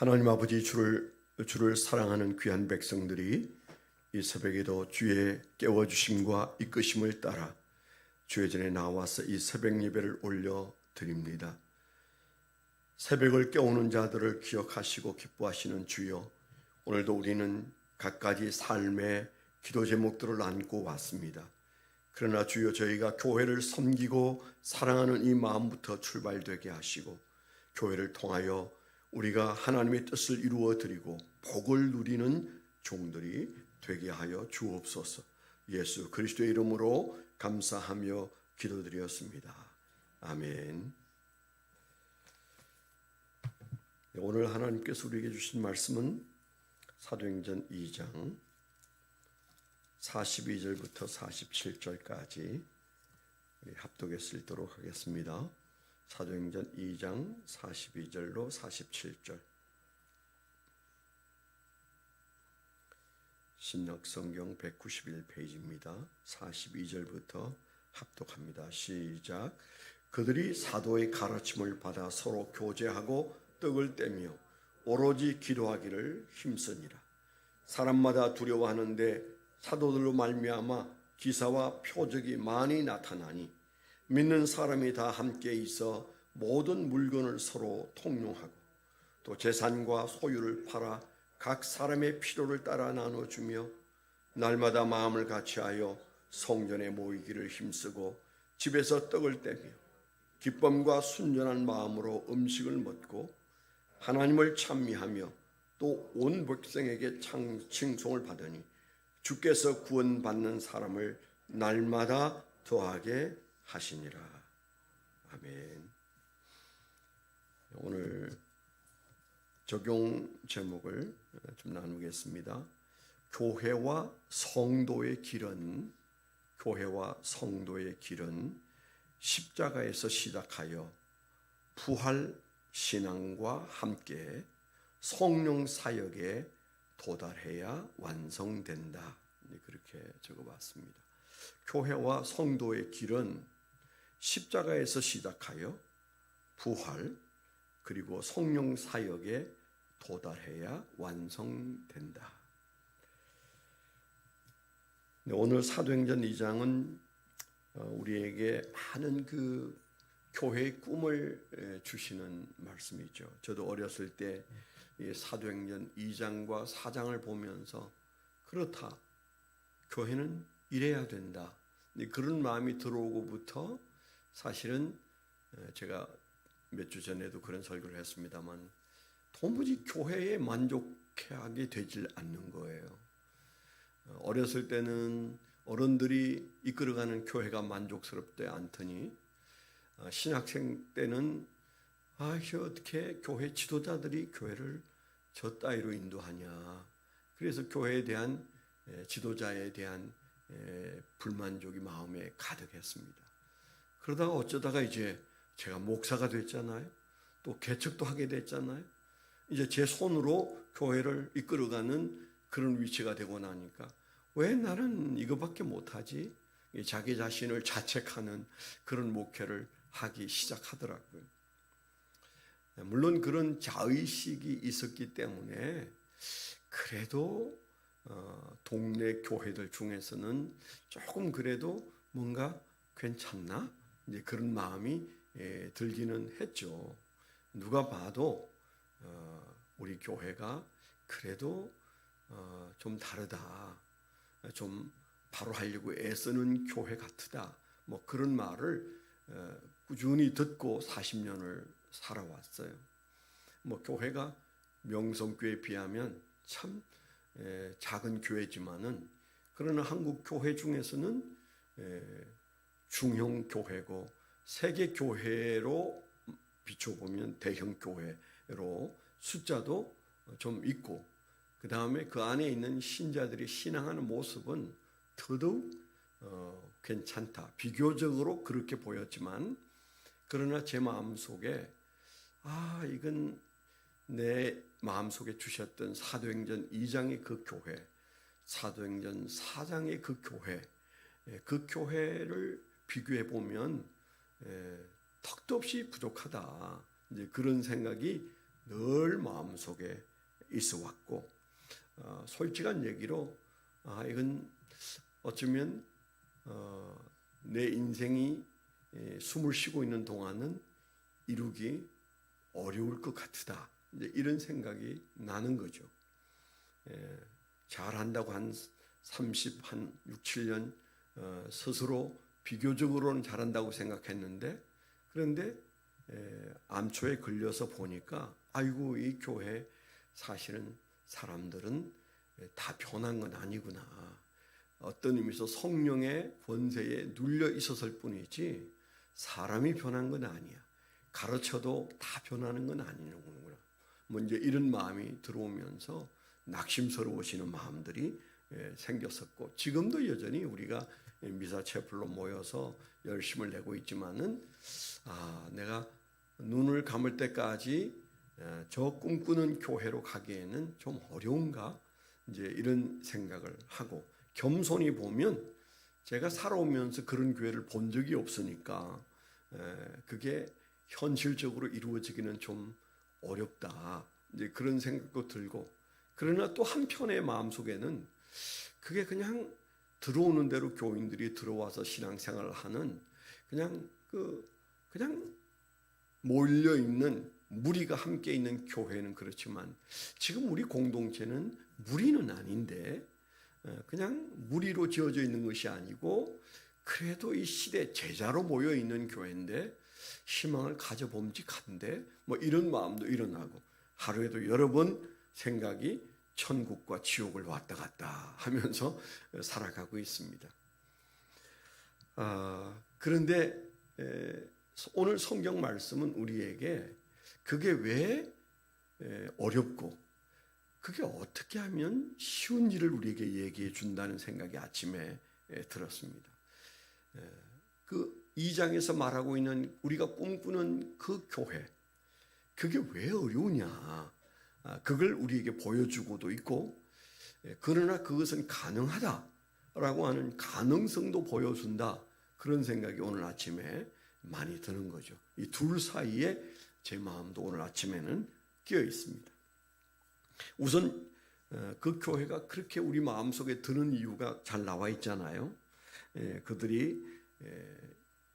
하나님 아버지, 주를 사랑하는 귀한 백성들이 이 새벽에도 주의 깨워주심과 이끄심을 따라 주의 전에 나와서 이 새벽 예배를 올려 드립니다. 새벽을 깨우는 자들을 기억하시고 기뻐하시는 주여, 오늘도 우리는 갖가지 삶의 기도 제목들을 안고 왔습니다. 그러나 주여, 저희가 교회를 섬기고 사랑하는 이 마음부터 출발되게 하시고, 교회를 통하여 우리가 하나님의 뜻을 이루어 드리고 복을 누리는 종들이 되게 하여 주옵소서. 예수 그리스도의 이름으로 감사하며 기도드렸습니다. 아멘. 오늘 하나님께서 우리에게 주신 말씀은 사도행전 2장 42절부터 47절까지 합독해서 읽도록 하겠습니다. 사도행전 2장 42절로 47절. 신약성경 191페이지입니다. 42절부터 합독합니다. 시작. 그들이 사도의 가르침을 받아 서로 교제하고 떡을 떼며 오로지 기도하기를 힘쓰니라. 사람마다 두려워하는데 사도들로 말미암아 기사와 표적이 많이 나타나니 믿는 사람이 다 함께 있어 모든 물건을 서로 통용하고 또 재산과 소유를 팔아 각 사람의 필요를 따라 나눠주며 날마다 마음을 같이하여 성전에 모이기를 힘쓰고 집에서 떡을 떼며 기쁨과 순전한 마음으로 음식을 먹고 하나님을 찬미하며 또 온 백성에게 칭송을 받으니 주께서 구원받는 사람을 날마다 더하게 하시니라. 아멘. 오늘 적용 제목을 좀 나누겠습니다. 교회와 성도의 길은 십자가에서 시작하여 부활 신앙과 함께 성령 사역에 도달해야 완성된다. 그렇게 적어봤습니다. 교회와 성도의 길은 십자가에서 시작하여 부활 그리고 성령 사역에 도달해야 완성된다. 오늘 사도행전 2장은 우리에게 많은 그 교회의 꿈을 주시는 말씀이죠. 저도 어렸을 때 사도행전 2장과 4장을 보면서 그렇다, 교회는 이래야 된다, 그런 마음이 들어오고부터 사실은 제가 몇 주 전에도 그런 설교를 했습니다만 도무지 교회에 만족하게 되질 않는 거예요. 어렸을 때는 어른들이 이끌어가는 교회가 만족스럽지 않더니 신학생 때는 어떻게 교회 지도자들이 교회를 저 따위로 인도하냐. 그래서 교회에 대한 지도자에 대한 불만족이 마음에 가득했습니다. 그러다가 어쩌다가 이제 제가 목사가 됐잖아요. 또 개척도 하게 됐잖아요. 이제 제 손으로 교회를 이끌어가는 그런 위치가 되고 나니까 왜 나는 이거밖에 못하지? 자기 자신을 자책하는 그런 목회를 하기 시작하더라고요. 물론 그런 자의식이 있었기 때문에 그래도 동네 교회들 중에서는 조금 그래도 뭔가 괜찮나? 이제 그런 마음이 들기는 했죠. 누가 봐도 우리 교회가 그래도 좀 다르다, 좀 바로 하려고 애쓰는 교회 같다, 뭐 그런 말을 꾸준히 듣고 40년을 살아왔어요. 뭐 교회가 명성교회에 비하면 참 작은 교회지만은 그러나 한국 교회 중에서는 중형 교회고 세계 교회로 비춰보면 대형 교회로 숫자도 좀 있고, 그 다음에 그 안에 있는 신자들이 신앙하는 모습은 더더욱 괜찮다. 비교적으로 그렇게 보였지만 그러나 제 마음속에 이건 내 마음속에 주셨던 사도행전 2장의 그 교회, 사도행전 4장의 그 교회, 그 교회를 비교해 보면 턱도 없이 부족하다. 이제 그런 생각이 늘 마음속에 있어 왔고, 솔직한 얘기로 이건 어쩌면 내 인생이 숨을 쉬고 있는 동안은 이루기 어려울 것 같다. 이제 이런 생각이 나는 거죠. 잘한다고 한 6, 7년 스스로 비교적으로는 잘한다고 생각했는데, 그런데 암초에 걸려서 보니까 아이고, 이 교회 사실은 사람들은 다 변한 건 아니구나. 어떤 의미에서 성령의 권세에 눌려 있었을 뿐이지 사람이 변한 건 아니야. 가르쳐도 다 변하는 건 아니는구나. 먼저 이런 마음이 들어오면서 낙심스러워지는 마음들이 생겼었고, 지금도 여전히 우리가 미사 채플로 모여서 열심을 내고 있지만은 내가 눈을 감을 때까지 저 꿈꾸는 교회로 가기에는 좀 어려운가, 이제 이런 생각을 하고, 겸손히 보면 제가 살아오면서 그런 교회를 본 적이 없으니까 그게 현실적으로 이루어지기는 좀 어렵다, 이제 그런 생각도 들고, 그러나 또 한편의 마음속에는 그게 그냥 들어오는 대로 교인들이 들어와서 신앙생활을 하는 그냥 몰려 있는 무리가 함께 있는 교회는 그렇지만, 지금 우리 공동체는 무리는 아닌데 그냥 무리로 지어져 있는 것이 아니고, 그래도 이 시대 제자로 모여 있는 교회인데 희망을 가져봄직한데, 뭐 이런 마음도 일어나고, 하루에도 여러 번 생각이 천국과 지옥을 왔다 갔다 하면서 살아가고 있습니다. 그런데 오늘 성경 말씀은 우리에게 그게 왜 어렵고, 그게 어떻게 하면 쉬운 일을 우리에게 얘기해 준다는 생각이 아침에 들었습니다. 그 2장에서 말하고 있는 우리가 꿈꾸는 그 교회, 그게 왜 어려우냐, 그걸 우리에게 보여주고도 있고, 그러나 그것은 가능하다라고 하는 가능성도 보여준다, 그런 생각이 오늘 아침에 많이 드는 거죠. 이 둘 사이에 제 마음도 오늘 아침에는 끼어 있습니다. 우선 그 교회가 그렇게 우리 마음속에 드는 이유가 잘 나와 있잖아요. 그들이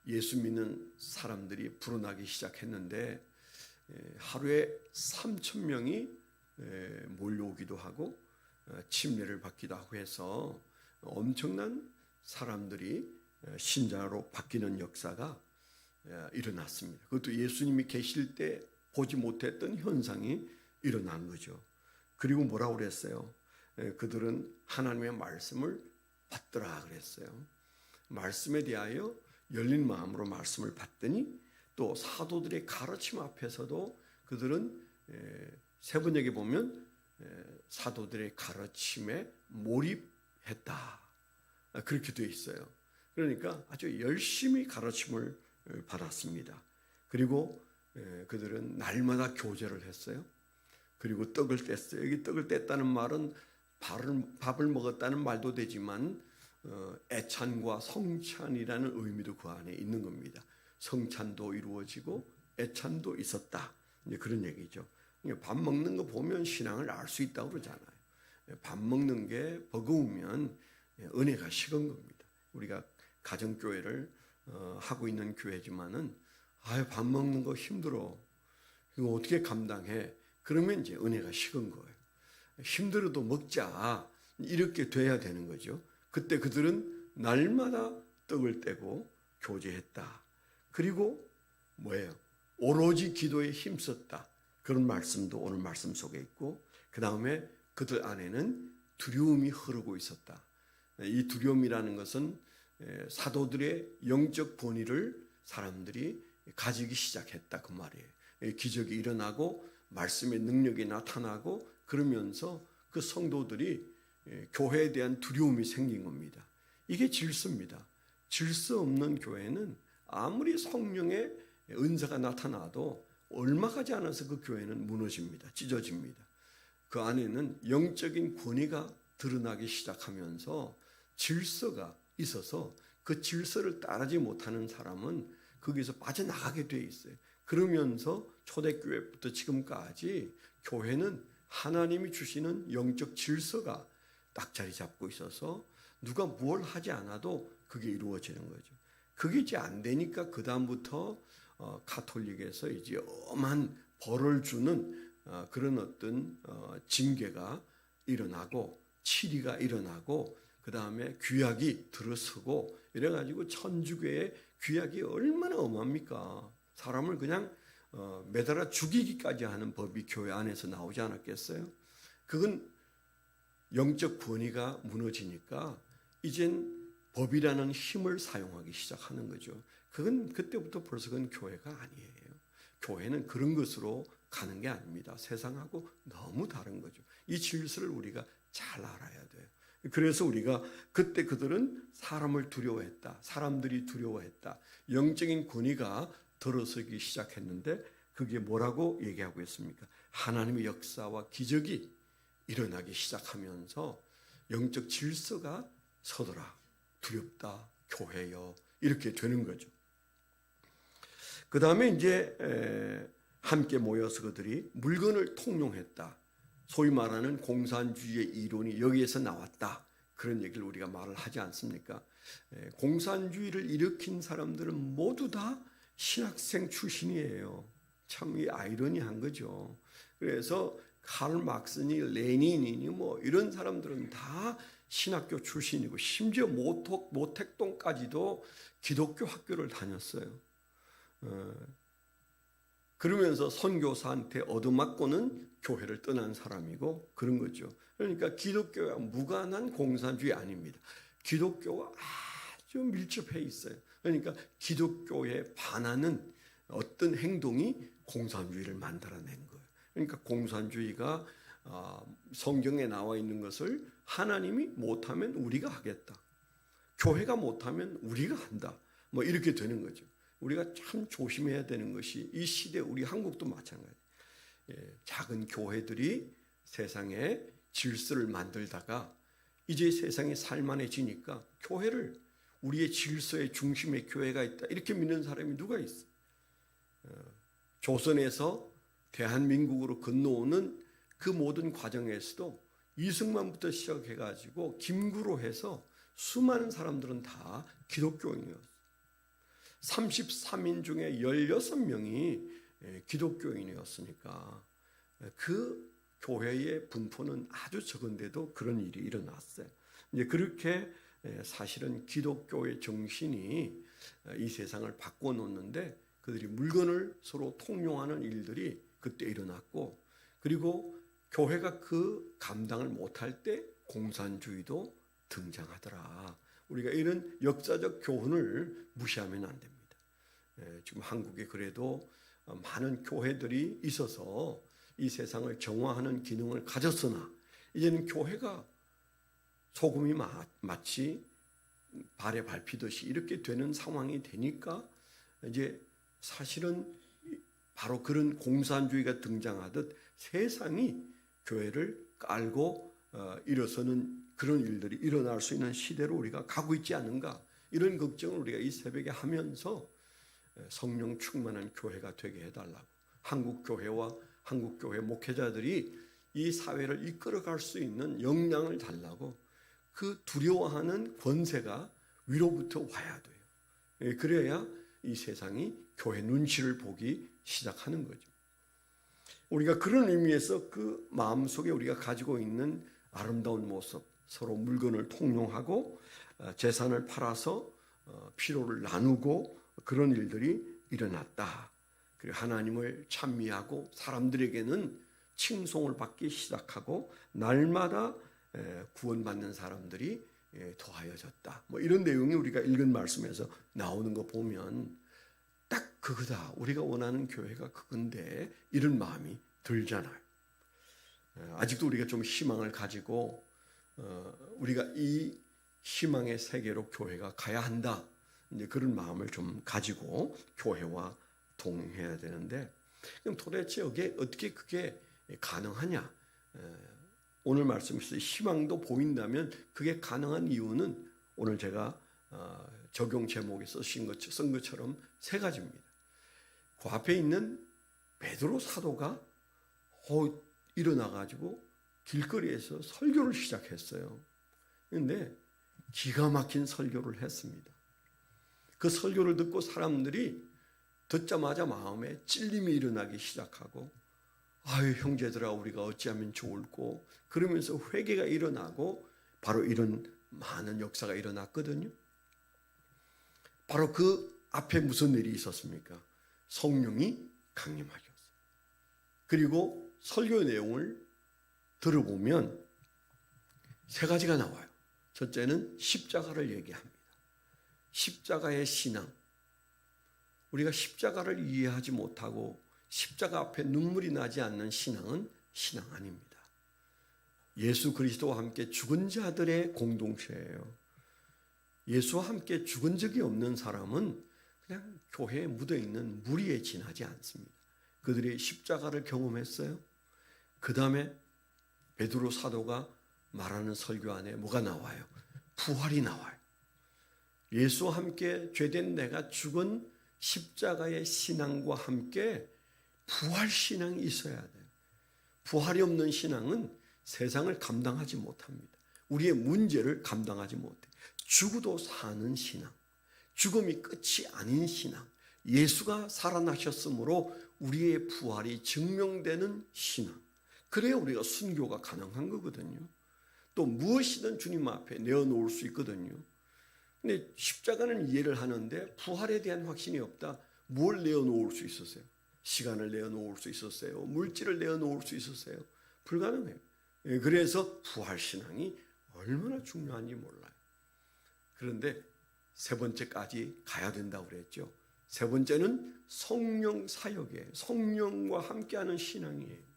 예수 믿는 사람들이 불어나기 시작했는데 하루에 3,000명이 몰려오기도 하고 침례를 받기도 하고 해서 엄청난 사람들이 신자로 바뀌는 역사가 일어났습니다. 그것도 예수님이 계실 때 보지 못했던 현상이 일어난 거죠. 그리고 뭐라고 그랬어요? 그들은 하나님의 말씀을 받더라 그랬어요. 말씀에 대하여 열린 마음으로 말씀을 받더니, 또 사도들의 가르침 앞에서도 그들은 세 번역에 보면 사도들의 가르침에 몰입했다, 그렇게 되어 있어요. 그러니까 아주 열심히 가르침을 받았습니다. 그리고 그들은 날마다 교제를 했어요. 그리고 떡을 뗐어요. 여기 떡을 뗐다는 말은 밥을 먹었다는 말도 되지만 애찬과 성찬이라는 의미도 그 안에 있는 겁니다. 성찬도 이루어지고 애찬도 있었다, 이제 그런 얘기죠. 밥 먹는 거 보면 신앙을 알 수 있다고 그러잖아요. 밥 먹는 게 버거우면 은혜가 식은 겁니다. 우리가 가정교회를 하고 있는 교회지만은 밥 먹는 거 힘들어, 이거 어떻게 감당해? 그러면 이제 은혜가 식은 거예요. 힘들어도 먹자, 이렇게 돼야 되는 거죠. 그때 그들은 날마다 떡을 떼고 교제했다. 그리고 뭐예요? 오로지 기도에 힘썼다, 그런 말씀도 오늘 말씀 속에 있고, 그 다음에 그들 안에는 두려움이 흐르고 있었다. 이 두려움이라는 것은 사도들의 영적 권위를 사람들이 가지기 시작했다, 그 말이에요. 기적이 일어나고 말씀의 능력이 나타나고 그러면서 그 성도들이 교회에 대한 두려움이 생긴 겁니다. 이게 질서입니다. 질서 없는 교회는 아무리 성령의 은사가 나타나도 얼마 가지 않아서 그 교회는 무너집니다. 찢어집니다. 그 안에는 영적인 권위가 드러나기 시작하면서 질서가 있어서 그 질서를 따르지 못하는 사람은 거기서 빠져나가게 돼 있어요. 그러면서 초대교회부터 지금까지 교회는 하나님이 주시는 영적 질서가 딱 자리 잡고 있어서 누가 뭘 하지 않아도 그게 이루어지는 거죠. 그게 이제 안 되니까 그 다음부터 가톨릭에서 이제 엄한 벌을 주는 그런 어떤 징계가 일어나고 치리가 일어나고 그 다음에 규약이 들어서고 이래가지고 천주교의 규약이 얼마나 엄합니까? 사람을 그냥 매달아 죽이기까지 하는 법이 교회 안에서 나오지 않았겠어요? 그건 영적 권위가 무너지니까 이젠 법이라는 힘을 사용하기 시작하는 거죠. 그건 그때부터 벌써 그건 교회가 아니에요. 교회는 그런 것으로 가는 게 아닙니다. 세상하고 너무 다른 거죠. 이 질서를 우리가 잘 알아야 돼요. 그래서 우리가 그때 그들은 사람을 두려워했다. 사람들이 두려워했다. 영적인 권위가 들어서기 시작했는데 그게 뭐라고 얘기하고 있습니까? 하나님의 역사와 기적이 일어나기 시작하면서 영적 질서가 서더라. 두렵다. 교회여. 이렇게 되는 거죠. 그 다음에 이제 함께 모여서 그들이 물건을 통용했다. 소위 말하는 공산주의의 이론이 여기에서 나왔다. 그런 얘기를 우리가 말을 하지 않습니까? 공산주의를 일으킨 사람들은 모두 다 신학생 출신이에요. 참 이 아이러니한 거죠. 그래서 칼 막스니 레닌이니 뭐 이런 사람들은 다 신학교 출신이고 심지어 모택동까지도 기독교 학교를 다녔어요. 그러면서 선교사한테 얻어맞고는 교회를 떠난 사람이고 그런 거죠. 그러니까 기독교와 무관한 공산주의 아닙니다. 기독교와 아주 밀접해 있어요. 그러니까 기독교에 반하는 어떤 행동이 공산주의를 만들어낸 거예요. 그러니까 공산주의가 성경에 나와 있는 것을 하나님이 못하면 우리가 하겠다. 교회가 못하면 우리가 한다. 뭐 이렇게 되는 거죠. 우리가 참 조심해야 되는 것이 이 시대 우리 한국도 마찬가지예요. 작은 교회들이 세상에 질서를 만들다가 이제 세상이 살만해지니까 교회를 우리의 질서의 중심에 교회가 있다. 이렇게 믿는 사람이 누가 있어? 조선에서 대한민국으로 건너오는 그 모든 과정에서도 이승만부터 시작해가지고 김구로 해서 수많은 사람들은 다 기독교인이었어요. 33인 중에 16명이 기독교인이었으니까 그 교회의 분포는 아주 적은데도 그런 일이 일어났어요. 이제 그렇게 사실은 기독교의 정신이 이 세상을 바꿔놓는데 그들이 물건을 서로 통용하는 일들이 그때 일어났고 그리고 교회가 그 감당을 못할 때 공산주의도 등장하더라. 우리가 이런 역사적 교훈을 무시하면 안 됩니다. 지금 한국에 그래도 많은 교회들이 있어서 이 세상을 정화하는 기능을 가졌으나 이제는 교회가 소금이 마치 발에 밟히듯이 이렇게 되는 상황이 되니까 이제 사실은 바로 그런 공산주의가 등장하듯 세상이 교회를 깔고 일어서는 그런 일들이 일어날 수 있는 시대로 우리가 가고 있지 않은가 이런 걱정을 우리가 이 새벽에 하면서 성령 충만한 교회가 되게 해달라고 한국교회와 한국교회 목회자들이 이 사회를 이끌어갈 수 있는 역량을 달라고 그 두려워하는 권세가 위로부터 와야 돼요. 그래야 이 세상이 교회 눈치를 보기 시작하는 거죠. 우리가 그런 의미에서 그 마음속에 우리가 가지고 있는 아름다운 모습, 서로 물건을 통용하고 재산을 팔아서 피로를 나누고 그런 일들이 일어났다. 그리고 하나님을 찬미하고 사람들에게는 칭송을 받기 시작하고 날마다 구원받는 사람들이 더하여졌다. 뭐 이런 내용이 우리가 읽은 말씀에서 나오는 거 보면 딱 그거다. 우리가 원하는 교회가 그건데 이런 마음이 들잖아요. 아직도 우리가 좀 희망을 가지고 우리가 이 희망의 세계로 교회가 가야 한다. 이제 그런 마음을 좀 가지고 교회와 동행해야 되는데 그럼 도대체 여기에 어떻게 그게 가능하냐? 오늘 말씀에서 희망도 보인다면 그게 가능한 이유는 오늘 제가 적용 제목에 쓴 것처럼 세 가지입니다. 그 앞에 있는 베드로 사도가 일어나가지고 길거리에서 설교를 시작했어요. 그런데 기가 막힌 설교를 했습니다. 그 설교를 듣고 사람들이 듣자마자 마음에 찔림이 일어나기 시작하고, 아유 형제들아 우리가 어찌하면 좋을꼬, 그러면서 회개가 일어나고 바로 이런 많은 역사가 일어났거든요. 바로 그 앞에 무슨 일이 있었습니까? 성령이 강림하셨어요. 그리고 설교 내용을 들어보면 세 가지가 나와요. 첫째는 십자가를 얘기합니다. 십자가의 신앙. 우리가 십자가를 이해하지 못하고 십자가 앞에 눈물이 나지 않는 신앙은 신앙 아닙니다. 예수 그리스도와 함께 죽은 자들의 공동체예요. 예수와 함께 죽은 적이 없는 사람은 그냥 교회에 묻어있는 무리에 지나지 않습니다. 그들이 십자가를 경험했어요. 그 다음에 베드로 사도가 말하는 설교 안에 뭐가 나와요? 부활이 나와요. 예수와 함께 죄된 내가 죽은 십자가의 신앙과 함께 부활 신앙이 있어야 돼요. 부활이 없는 신앙은 세상을 감당하지 못합니다. 우리의 문제를 감당하지 못해요. 죽어도 사는 신앙, 죽음이 끝이 아닌 신앙, 예수가 살아나셨으므로 우리의 부활이 증명되는 신앙, 그래야 우리가 순교가 가능한 거거든요. 또 무엇이든 주님 앞에 내어놓을 수 있거든요. 근데 십자가는 이해를 하는데 부활에 대한 확신이 없다. 뭘 내어놓을 수 있었어요? 시간을 내어놓을 수 있었어요? 물질을 내어놓을 수 있었어요? 불가능해요. 그래서 부활신앙이 얼마나 중요한지 몰라요. 그런데 세 번째까지 가야 된다고 그랬죠. 세 번째는 성령 사역이에요. 성령과 함께하는 신앙이에요.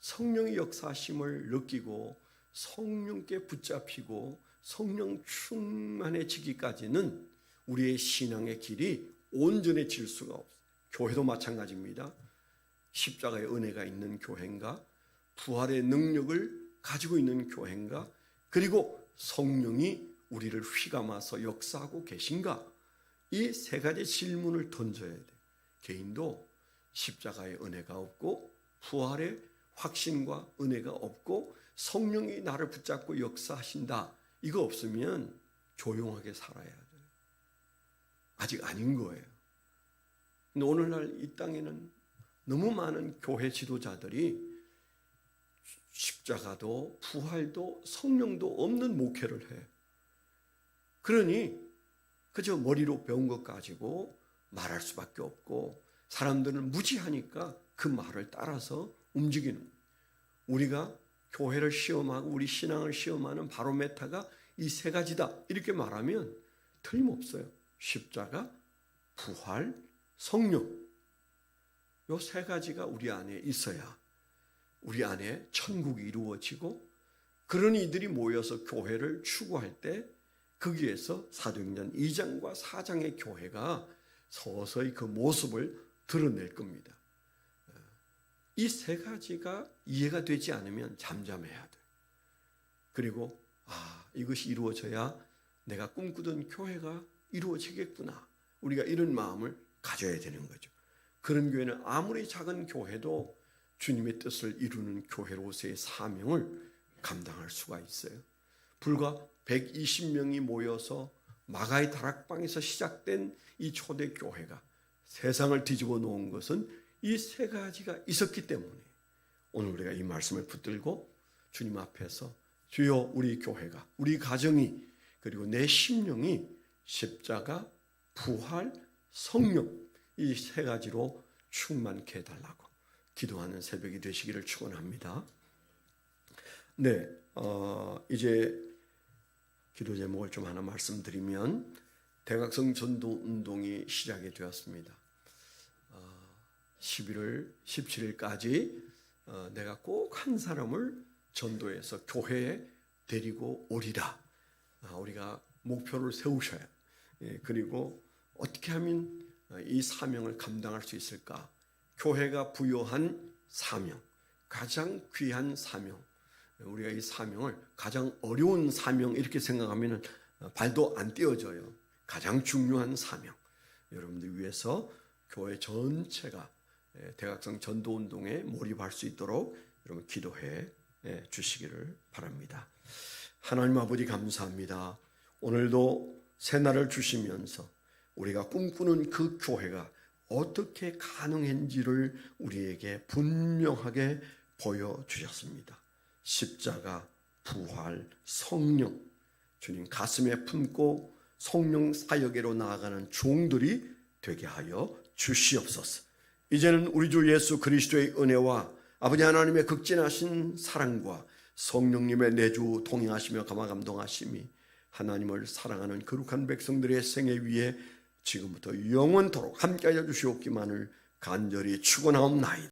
성령의 역사심을 느끼고 성령께 붙잡히고 성령 충만해지기까지는 우리의 신앙의 길이 온전해질 수가 없어요. 교회도 마찬가지입니다. 십자가의 은혜가 있는 교회인가, 부활의 능력을 가지고 있는 교회인가, 그리고 성령이 우리를 휘감아서 역사하고 계신가, 이 세 가지 질문을 던져야 돼요. 개인도 십자가의 은혜가 없고 부활의 확신과 은혜가 없고 성령이 나를 붙잡고 역사하신다, 이거 없으면 조용하게 살아야 돼요. 아직 아닌 거예요. 근데 오늘날 이 땅에는 너무 많은 교회 지도자들이 십자가도 부활도 성령도 없는 목회를 해요. 그러니 그저 머리로 배운 것 가지고 말할 수밖에 없고 사람들은 무지하니까 그 말을 따라서 움직이는 거예요. 우리가 교회를 시험하고 우리 신앙을 시험하는 바로메타가 이 세 가지다 이렇게 말하면 틀림없어요. 십자가, 부활, 성령, 이 세 가지가 우리 안에 있어야 우리 안에 천국이 이루어지고, 그런 이들이 모여서 교회를 추구할 때 거기에서 사도행전 2장과 4장의 교회가 서서히 그 모습을 드러낼 겁니다. 이 세 가지가 이해가 되지 않으면 잠잠해야 돼요. 그리고 이것이 이루어져야 내가 꿈꾸던 교회가 이루어지겠구나, 우리가 이런 마음을 가져야 되는 거죠. 그런 교회는 아무리 작은 교회도 주님의 뜻을 이루는 교회로서의 사명을 감당할 수가 있어요. 불과 120명이 모여서 마가의 다락방에서 시작된 이 초대 교회가 세상을 뒤집어 놓은 것은 이 세 가지가 있었기 때문에 오늘 우리가 이 말씀을 붙들고 주님 앞에서 주여 우리 교회가, 우리 가정이, 그리고 내 심령이 십자가, 부활, 성령 이 세 가지로 충만케 해달라고 기도하는 새벽이 되시기를 축원합니다. 네, 이제 기도 제목을 좀 하나 말씀드리면 대각성 전도운동이 시작이 되었습니다. 11월 17일까지 내가 꼭 한 사람을 전도해서 교회에 데리고 오리라. 우리가 목표를 세우셔야. 그리고 어떻게 하면 이 사명을 감당할 수 있을까? 교회가 부여한 사명, 가장 귀한 사명. 우리가 이 사명을 가장 어려운 사명 이렇게 생각하면 발도 안 떼어져요. 가장 중요한 사명. 여러분들 위해서 교회 전체가 대각성 전도운동에 몰입할 수 있도록 여러분 기도해 주시기를 바랍니다. 하나님 아버지 감사합니다. 오늘도 새날을 주시면서 우리가 꿈꾸는 그 교회가 어떻게 가능한지를 우리에게 분명하게 보여주셨습니다. 십자가, 부활, 성령, 주님 가슴에 품고 성령 사역으로 나아가는 종들이 되게 하여 주시옵소서. 이제는 우리 주 예수 그리스도의 은혜와 아버지 하나님의 극진하신 사랑과 성령님의 내주 동행하시며 감화감동하심이 하나님을 사랑하는 거룩한 백성들의 생애 위에 지금부터 영원토록 함께하여 주시옵기만을 간절히 축원하옵나이다.